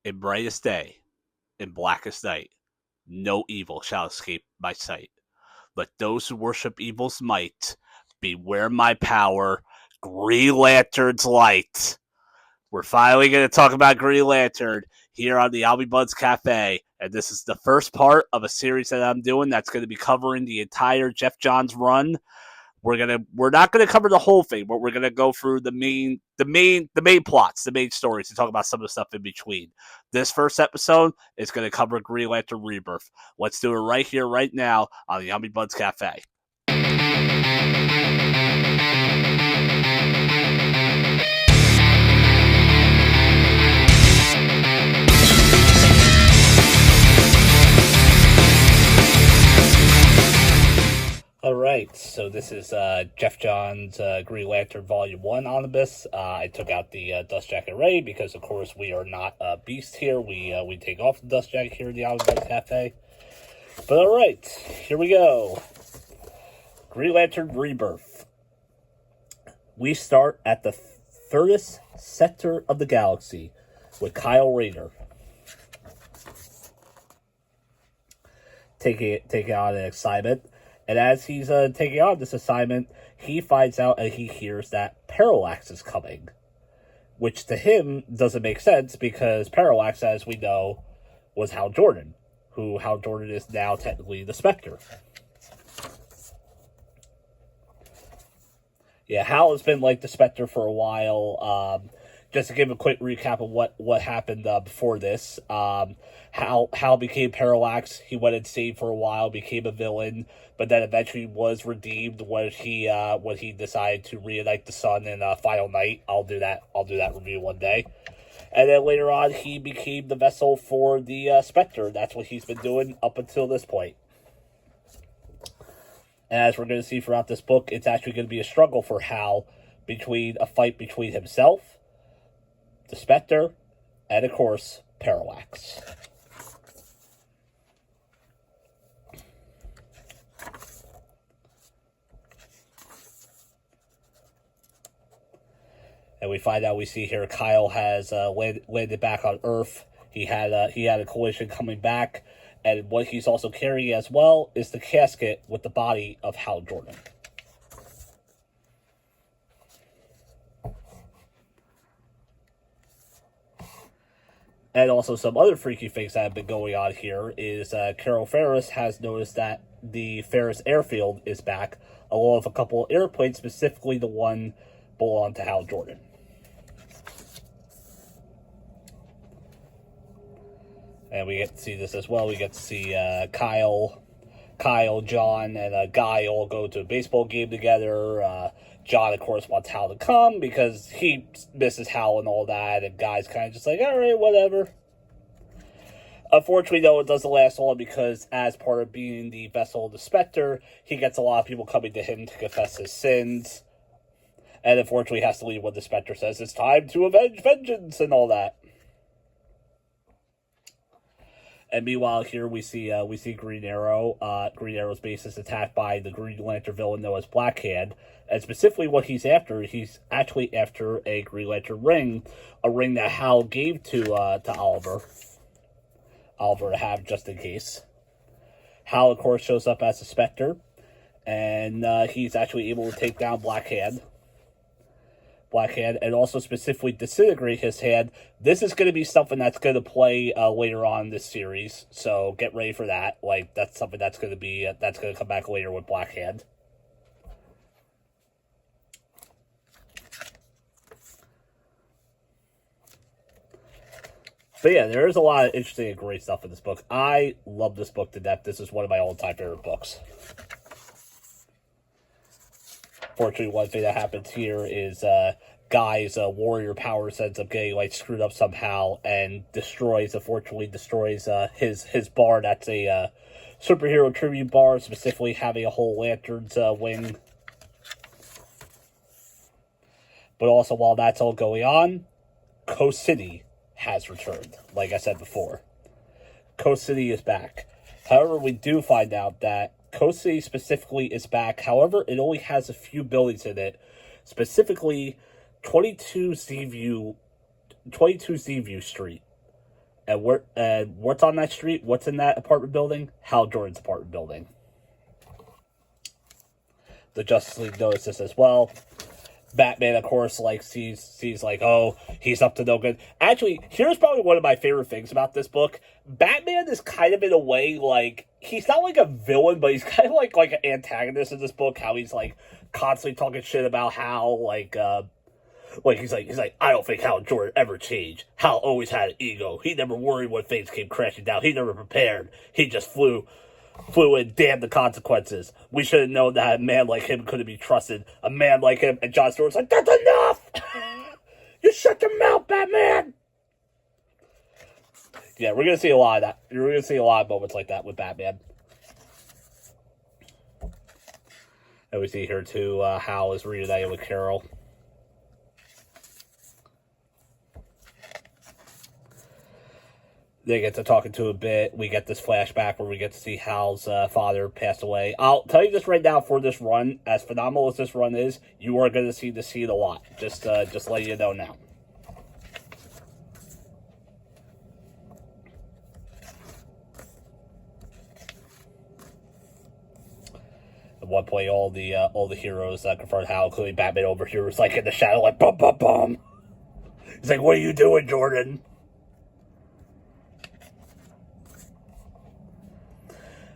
In brightest day, in blackest night, no evil shall escape my sight. Let those who worship evil's might beware my power, Green Lantern's light. We're finally going to talk about Green Lantern here on the Albie Buds Cafe, and this is the first part of a series that I'm doing that's going to be covering the entire Geoff Johns run. We're not gonna cover the whole thing, but we're gonna go through the main plots, the main stories, and talk about some of the stuff in between. This first episode is gonna cover Green Lantern Rebirth. Let's do it right here, right now on the Yummy Buds Cafe. Alright, so this is Geoff Johns' Green Lantern Volume 1 Omnibus. I took out the Dust Jacket Ray because, of course, we are not Beast here. We take off the Dust Jacket here in the Omnibus Cafe. But alright, here we go. Green Lantern Rebirth. We start at the furthest sector of the galaxy with Kyle Rayner taking on an assignment. And as he's taking on this assignment, he finds out and he hears that Parallax is coming. Which to him doesn't make sense because Parallax, as we know, was Hal Jordan. Who Hal Jordan is now technically the Spectre. Yeah, Hal has been like the Spectre for a while. Just to give a quick recap of what happened before this. Hal became Parallax. He went insane for a while, became a villain, but then eventually was redeemed when he decided to reunite the sun in Final Night. I'll do that review one day. And then later on, he became the vessel for the Spectre. That's what he's been doing up until this point. And as we're going to see throughout this book, it's actually going to be a struggle for Hal a fight between himself, the Spectre, and of course, Parallax. And we find out, we see here, Kyle has landed back on Earth. He had a collision coming back, and what he's also carrying as well is the casket with the body of Hal Jordan. And also some other freaky things that have been going on here is Carol Ferris has noticed that the Ferris airfield is back, along with a couple of airplanes, specifically the one belonged to Hal Jordan. And we get to see this as well. We get to see Kyle, John, and Guy all go to a baseball game together. John, of course, wants Hal to come because he misses Hal and all that, and Guy's kind of just like, all right, whatever. Unfortunately, though, it doesn't last long because as part of being the vessel of the Spectre, he gets a lot of people coming to him to confess his sins. And unfortunately has to leave when the Spectre says it's time to avenge vengeance and all that. And meanwhile, here we see Green Arrow. Green Arrow's base is attacked by the Green Lantern villain known as Black Hand. And specifically what he's actually after a Green Lantern ring, a ring that Hal gave to Oliver to have just in case. Hal, of course, shows up as a Spectre, and he's actually able to take down Black Hand, and also specifically disintegrate his hand. This is going to be something that's going to play later on in this series, so get ready for that. Like, that's something that's going to come back later with Black Hand. But yeah, there is a lot of interesting and great stuff in this book. I love this book to death. This is one of my all-time favorite books. Fortunately, one thing that happens here is Guy's warrior powers ends up getting screwed up somehow and destroys his bar. That's a superhero tribute bar, specifically having a whole lantern's wing. But also, while that's all going on, Coast City has returned. Like I said before, Coast City is back. However, we do find out that Coast City specifically is back. However, it only has a few buildings in it, specifically 22 Seaview Street. And what's on that street? What's in that apartment building? Hal Jordan's apartment building. The Justice League noticed this as well. Batman, of course, like sees like, oh, he's up to no good. Actually, here's probably one of my favorite things about this book. Batman is kind of, in a way, like, he's not like a villain, but he's kind of like an antagonist in this book. How he's like constantly talking shit about Hal, like he's like, I don't think Hal Jordan ever changed. Hal always had an ego. He never worried when things came crashing down. He never prepared. He just flew and damn the consequences. We should have known that a man like him couldn't be trusted. A man like him. And Jon Stewart's like, that's enough! You shut your mouth, Batman! Yeah, we're going to see a lot of that. We're going to see a lot of moments like that with Batman. And we see here, too, Hal is reunited with Carol. They get to talking to a bit. We get this flashback where we get to see Hal's father pass away. I'll tell you this right now, for this run, as phenomenal as this run is, you are going to see this scene a lot. Just letting you know now. At one point, all the heroes confront Hal, including Batman over here, was like in the shadow, like bum bum bum. He's like, "What are you doing, Jordan?"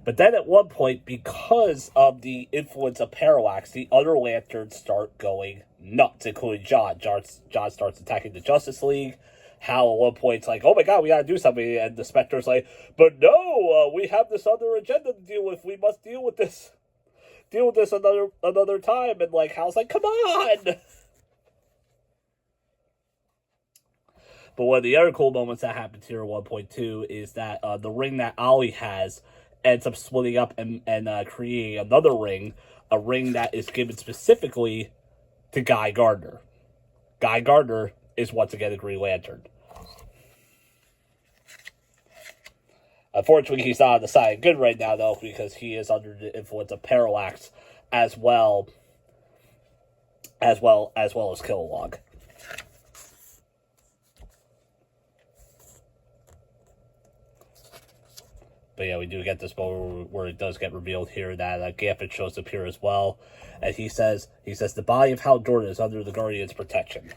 But then at one point, because of the influence of Parallax, the other Lanterns start going nuts, including John. John starts attacking the Justice League. Hal at one point's like, oh my god, we gotta do something. And the Spectre's like, but no, we have this other agenda to deal with. We must deal with this another time. And like, Hal's like, come on! But one of the other cool moments that happens here at 1.2 is that the ring that Ollie has ends up splitting up and creating another ring, a ring that is given specifically to Guy Gardner. Guy Gardner is once again a Green Lantern. Unfortunately, he's not on the side of good right now, though, because he is under the influence of Parallax as well as Kilowog. But yeah, we do get this moment where it does get revealed here that Gambit shows up here as well. And he says, the body of Hal Jordan is under the Guardian's protection.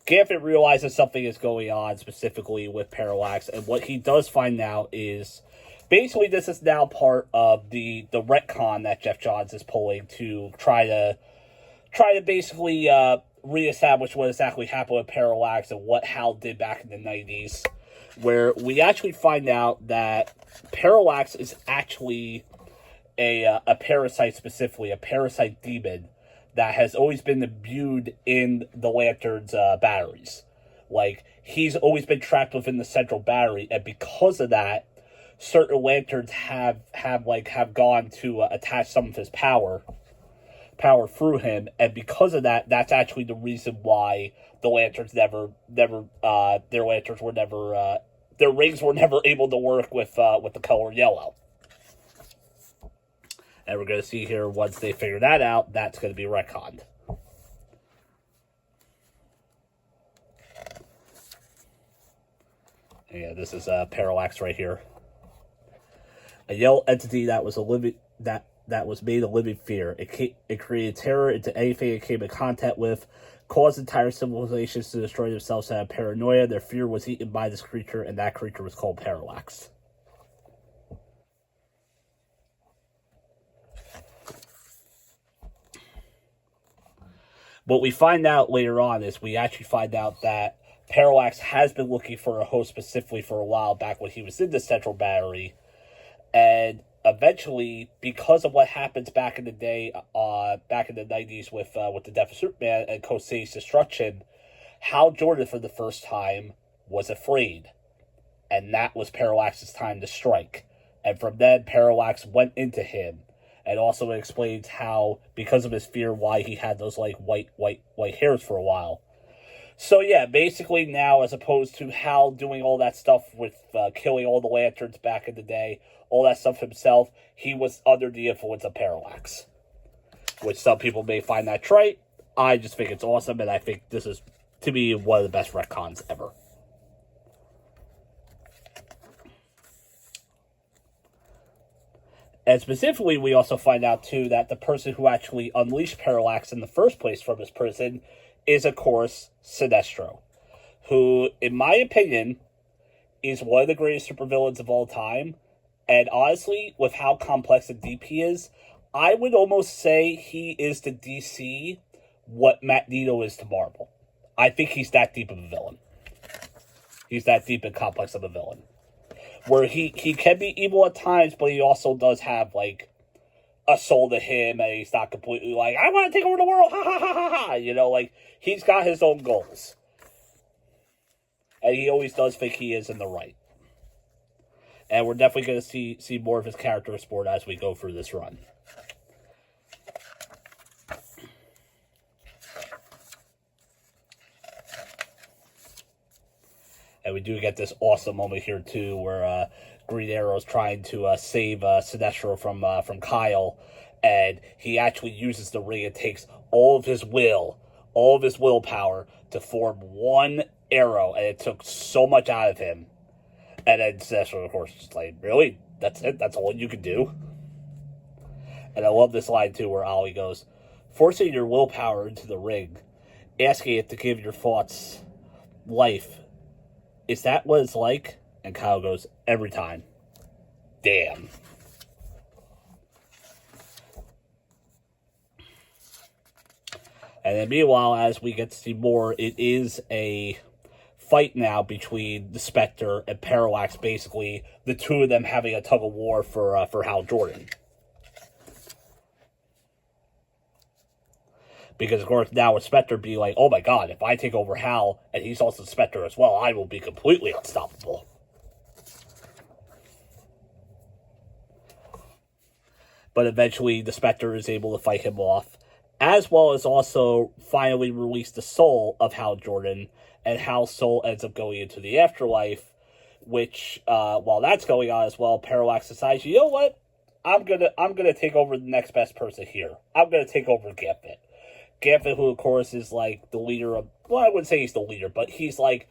Gambit realizes something is going on, specifically with Parallax. And what he does find out is, basically this is now part of the retcon that Geoff Johns is pulling to try to basically reestablish what exactly happened with Parallax and what Hal did back in the 90s, where we actually find out that Parallax is actually a parasite, specifically a parasite demon that has always been imbued in the Lantern's batteries. Like, he's always been trapped within the central battery, and because of that, certain Lanterns have gone to attach some of his power through him, and because of that, that's actually the reason why the Lanterns their rings were never able to work with the color yellow. And we're going to see here, once they figure that out, that's going to be retconned. Yeah, this is Parallax right here. A yellow entity that was was made a living fear. It created terror into anything it came in contact with, caused entire civilizations to destroy themselves out of paranoia. Their fear was eaten by this creature, and that creature was called Parallax. What we find out later on is we actually find out that Parallax has been looking for a host specifically for a while back when he was in the Central Battery, and eventually, because of what happens back in the day, back in the 90s with the Death of Superman and Coast City's destruction, Hal Jordan for the first time was afraid, and that was Parallax's time to strike. And from then, Parallax went into him, and also explains how, because of his fear, why he had those like white hairs for a while. So yeah, basically now, as opposed to Hal doing all that stuff with killing all the Lanterns back in the day, all that stuff himself, he was under the influence of Parallax. Which some people may find that trite. I just think it's awesome, and I think this is to me, one of the best retcons ever. And specifically, we also find out, too, that the person who actually unleashed Parallax in the first place from his prison is, of course, Sinestro, who, in my opinion, is one of the greatest supervillains of all time. And honestly, with how complex and deep he is, I would almost say he is to DC what Magneto is to Marvel. I think he's that deep of a villain. He's that deep and complex of a villain. Where he can be evil at times, but he also does have, like, a soul to him, and he's not completely like, I want to take over the world, ha ha ha ha ha, you know, like, he's got his own goals. And he always does think he is in the right. And we're definitely going to see more of his character explored as we go through this run. And we do get this awesome moment here, too, where Green Arrow's trying to save Sinestro from Kyle. And he actually uses the ring and takes all of his willpower to form one arrow. And it took so much out of him. And then Sinestro, of course, is like, really? That's it? That's all you can do? And I love this line, too, where Ollie goes, forcing your willpower into the ring, asking it to give your thoughts life. Is that what it's like? And Kyle goes, every time. Damn. And then meanwhile, as we get to see more, it is a fight now between the Spectre and Parallax, basically the two of them having a tug of war for Hal Jordan. Because, of course, now with Spectre being like, oh my god, if I take over Hal, and he's also Spectre as well, I will be completely unstoppable. But eventually, the Spectre is able to fight him off, as well as also finally release the soul of Hal Jordan, and Hal's soul ends up going into the afterlife, which, while that's going on as well, Parallax decides, you know what? I'm gonna take over the next best person here. I'm gonna take over Gambit. Gambit, who, of course, is, like, the leader of... Well, I wouldn't say he's the leader, but he's, like,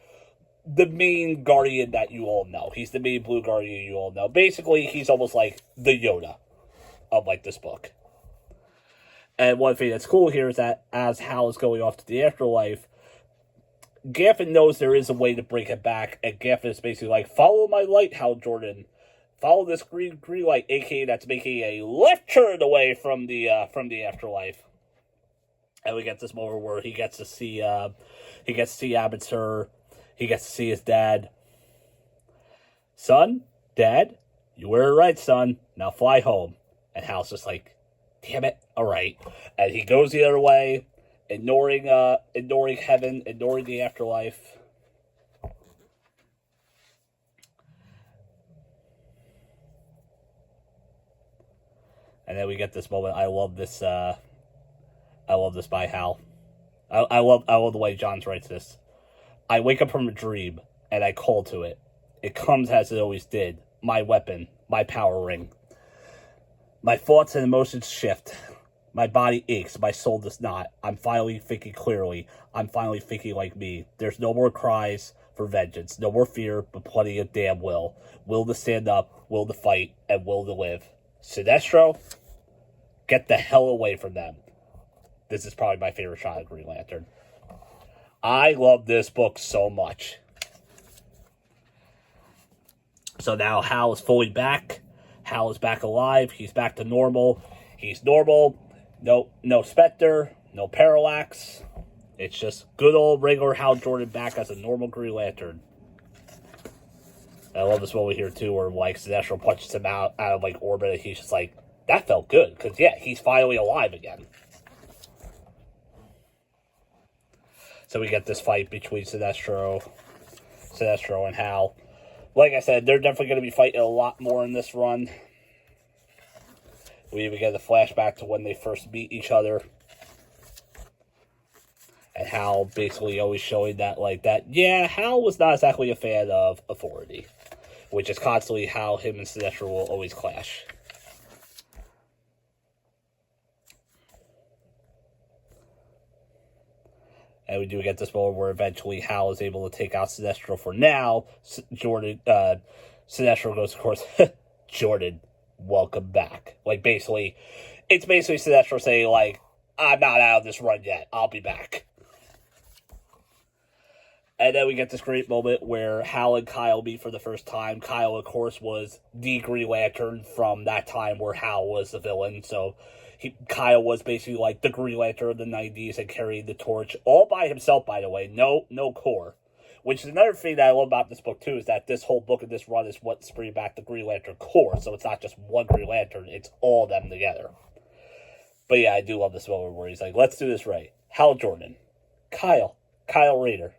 the main Guardian that you all know. He's the main Blue Guardian you all know. Basically, he's almost like the Yoda of, like, this book. And one thing that's cool here is that as Hal is going off to the afterlife, Gambit knows there is a way to bring him back, and Gambit is basically like, follow my light, Hal Jordan. Follow this green light, aka that's making a left turn away from the afterlife. And we get this moment where he gets to see Abbotsir. He gets to see his dad. Son, Dad, you were right, son. Now fly home. And Hal's just like, damn it, all right. And he goes the other way, ignoring heaven, ignoring the afterlife. And then we get this moment. I love this by Hal. I love the way Johns writes this. I wake up from a dream, and I call to it. It comes as it always did. My weapon, my power ring. My thoughts and emotions shift. My body aches, my soul does not. I'm finally thinking clearly. I'm finally thinking like me. There's no more cries for vengeance, no more fear, but plenty of damn will. Will to stand up, will to fight, and will to live. Sinestro, get the hell away from them. This is probably my favorite shot of Green Lantern. I love this book so much. So now Hal is fully back. Hal is back alive. He's back to normal. He's normal. No Spectre. No Parallax. It's just good old regular Hal Jordan back as a normal Green Lantern. I love this moment here, too, where, like, Sinestro punches him out of, like, orbit, and he's just like, that felt good. Because, yeah, he's finally alive again. So we get this fight between Sinestro and Hal. Like I said, they're definitely going to be fighting a lot more in this run. We even get a flashback to when they first meet each other. And Hal basically always showing that, yeah, Hal was not exactly a fan of authority. Which is constantly how him and Sinestro will always clash. And we do get this moment where eventually Hal is able to take out Sinestro for now. Sinestro goes, of course, Jordan, welcome back. Like, basically, it's basically Sinestro saying, like, I'm not out of this run yet. I'll be back. And then we get this great moment where Hal and Kyle meet for the first time. Kyle, of course, was the Green Lantern from that time where Hal was the villain. So Kyle was basically like the Green Lantern of the 90s and carried the torch all by himself, by the way. No core. Which is another thing that I love about this book, too, is that this whole book and this run is what's bringing back the Green Lantern Corps. So it's not just one Green Lantern, it's all of them together. But yeah, I do love this moment where he's like, let's do this right. Hal Jordan, Kyle Rayner.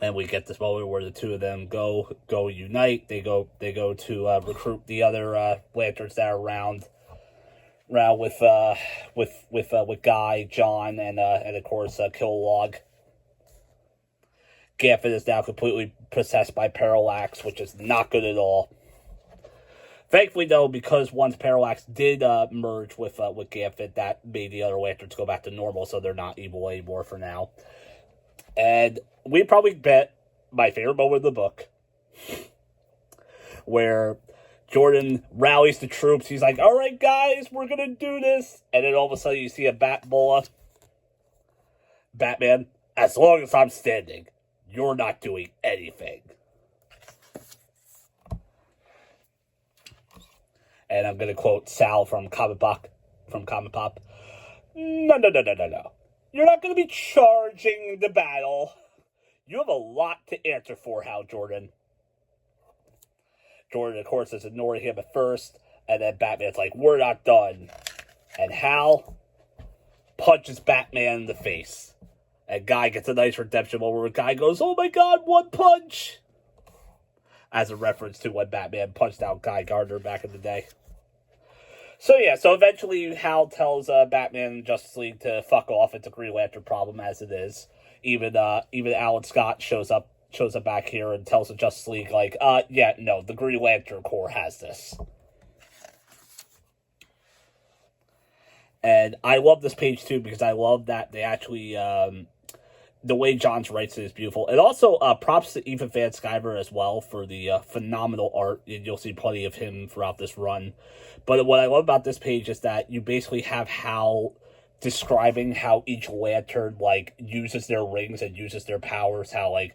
And we get this moment where the two of them go unite. They go to recruit the other lanterns that are around with Guy, John, and of course Kilowog. Gambit is now completely possessed by Parallax, which is not good at all. Thankfully, though, because once Parallax did merge with Gambit, that made the other lanterns go back to normal, so they're not evil anymore for now. And we probably bet my favorite moment of the book, where Jordan rallies the troops. He's like, all right, guys, we're going to do this. And then all of a sudden you see a Batman, as long as I'm standing, you're not doing anything. And I'm going to quote Sal from Comic Pop. No. You're not going to be charging the battle. You have a lot to answer for, Hal Jordan. Jordan, of course, is ignoring him at first, and then Batman's like, we're not done. And Hal punches Batman in the face. And Guy gets a nice redemption moment where Guy goes, oh my god, one punch! As a reference to when Batman punched out Guy Gardner back in the day. So eventually Hal tells Batman and Justice League to fuck off. It's a Green Lantern problem as it is. Even Alan Scott shows up back here and tells the Justice League, like, the Green Lantern Corps has this. And I love this page, too, because I love that they actually, the way Johns writes it is beautiful. And also, props to Ethan Van Sciver as well for the phenomenal art. You'll see plenty of him throughout this run. But what I love about this page is that you basically have Hal describing how each lantern, like, uses their rings and uses their powers. How it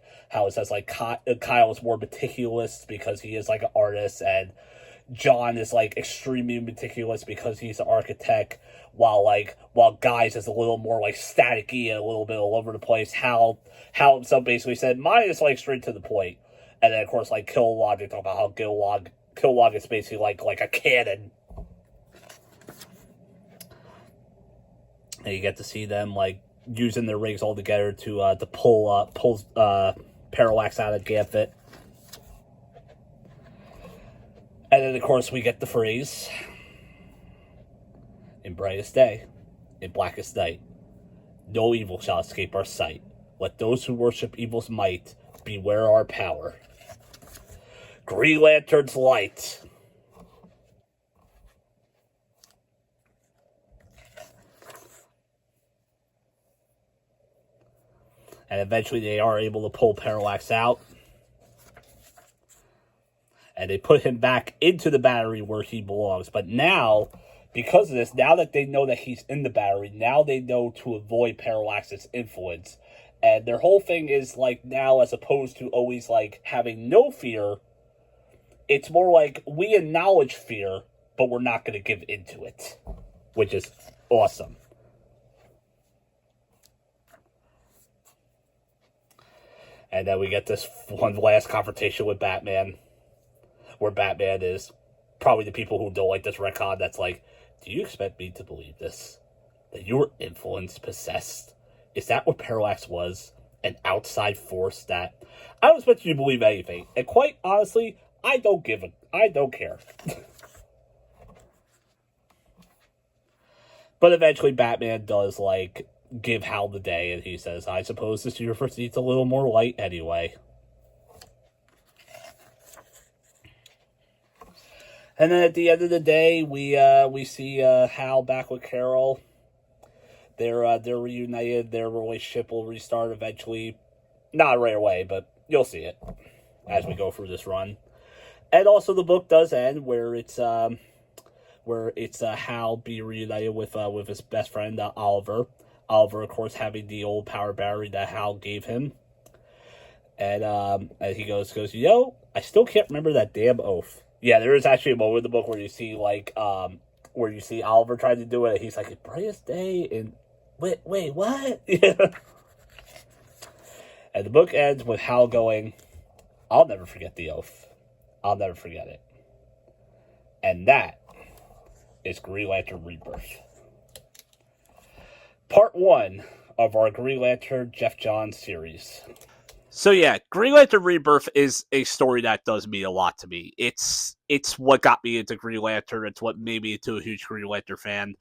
says, like, Kyle is more meticulous because he is, like, an artist, and John is, like, extremely meticulous because he's an architect, while Guy's is a little more, like, staticky and a little bit all over the place. Hal himself basically said, mine is, like, straight to the point. And then, of course, like, Kilowog, they talk about how Kilowog is basically like a cannon. And you get to see them, like, using their rings all together to pull Parallax out of Gambit. And then, of course, we get the phrase, in brightest day, in blackest night, no evil shall escape our sight. Let those who worship evil's might beware our power. Green Lantern's light. And eventually they are able to pull Parallax out. And they put him back into the battery where he belongs. But now, because of this, now that they know that he's in the battery, now they know to avoid Parallax's influence. And their whole thing is, like, now, as opposed to always, like, having no fear, it's more like we acknowledge fear, but we're not going to give into it. Which is awesome. And then we get this one last confrontation with Batman, where Batman is probably the people who don't like this retcon that's like, do you expect me to believe this? That you were influenced, possessed? Is that what Parallax was? An outside force that... I don't expect you to believe anything. And quite honestly, I don't care. But eventually Batman does, like, give Hal the day, and he says, I suppose this universe needs a little more light anyway. And then at the end of the day, we see Hal back with Carol. They're reunited. Their relationship will restart eventually. Not right away, but you'll see it as we go through this run. And also, the book does end where it's Hal be reunited with his best friend Oliver. Oliver, of course, having the old power battery that Hal gave him. And he goes, I still can't remember that damn oath. Yeah, there is actually a moment in the book where you see where you see Oliver trying to do it. And he's like, brightest day in wait, what? Yeah. And the book ends with Hal going, I'll never forget the oath. I'll never forget it. And that is Green Lantern Rebirth. Part 1 of our Green Lantern Geoff Johns series. So yeah, Green Lantern Rebirth is a story that does mean a lot to me. It's what got me into Green Lantern. It's what made me into a huge Green Lantern fan.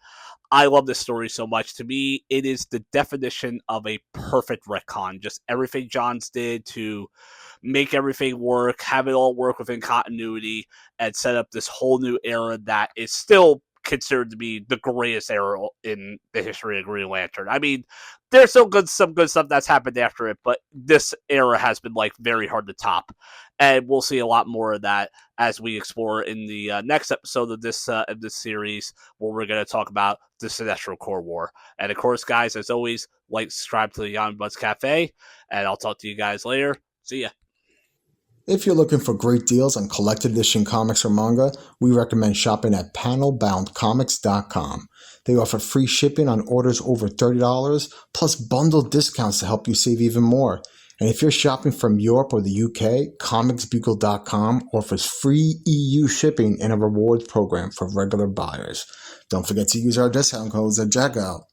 I love this story so much. To me, it is the definition of a perfect retcon. Just everything Johns did to make everything work, have it all work within continuity, and set up this whole new era that is still considered to be the greatest era in the history of Green Lantern. I mean, there's some good stuff that's happened after it, but this era has been very hard to top, and we'll see a lot more of that as we explore in the next episode of this series, where we're going to talk about the Sinestro Core War. And of course, guys, as always, subscribe to the Young Buds Cafe, and I'll talk to you guys later. See ya. If you're looking for great deals on collected edition comics or manga, we recommend shopping at panelboundcomics.com. They offer free shipping on orders over $30, plus bundled discounts to help you save even more. And if you're shopping from Europe or the UK, comicsbugle.com offers free EU shipping and a rewards program for regular buyers. Don't forget to use our discount codes at checkout.